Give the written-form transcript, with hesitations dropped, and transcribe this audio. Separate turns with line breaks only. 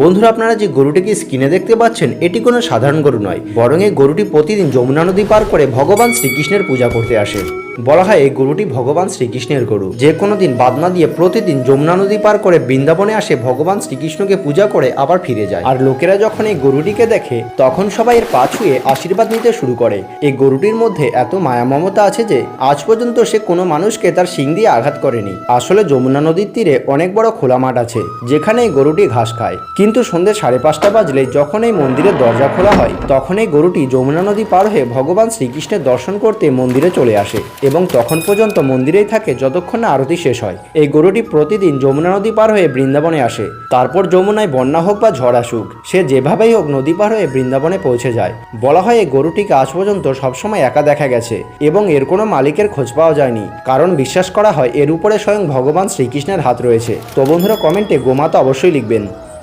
বন্ধুরা, আপনারা যে গরুটিকে স্ক্রিনে দেখতে পাচ্ছেন এটি কোনো সাধারণ গরু নয়, বরং এই গরুটি প্রতিদিন যমুনা নদী পার করে ভগবান শ্রীকৃষ্ণের পূজা করতে আসে। বলা হয় এই গরুটি ভগবান শ্রীকৃষ্ণের গরু, যে কোনো দিন বাদ না দিয়ে প্রতিদিন যমুনা নদী পার করে বৃন্দাবনে আসে ভগবান শ্রীকৃষ্ণকে পূজা করে আবার ফিরে যায়। আর লোকেরা যখন এই গরুটিকে দেখে তখন সবাই এর পা ছুঁয়ে আশীর্বাদ নিতে শুরু করে। এই গরুটির মধ্যে এত মায়া মমতা আছে যে আজ পর্যন্ত সে কোনো মানুষকে তার শিং দিয়ে আঘাত করেনি। আসলে যমুনা নদীর তীরে অনেক বড় খোলা মাঠ আছে যেখানে এই গরুটি ঘাস খায়, কিন্তু সন্ধ্যে 5:30 বাজলে যখন এই মন্দিরের দরজা খোলা হয় তখন এই গরুটি যমুনা নদী পার হয়ে ভগবান শ্রীকৃষ্ণের দর্শন করতে মন্দিরে চলে আসে এবং তখন পর্যন্ত মন্দিরেই থাকে যতক্ষণ না আরতি শেষ হয়। এই গরুটি প্রতিদিন যমুনা নদী পার হয়ে বৃন্দাবনে আসে, তারপর যমুনায় বন্যা হোক বা ঝড় আসুক সে যেভাবেই হোক নদী পার হয়ে বৃন্দাবনে পৌঁছে যায়। বলা হয় এই গরুটিকে আজ পর্যন্ত সবসময় একা দেখা গেছে এবং এর কোনো মালিকের খোঁজ পাওয়া যায়নি, কারণ বিশ্বাস করা হয় এর উপরে স্বয়ং ভগবান শ্রীকৃষ্ণের হাত রয়েছে। তো বন্ধুরা, কমেন্টে গোমাতা অবশ্যই লিখবেন।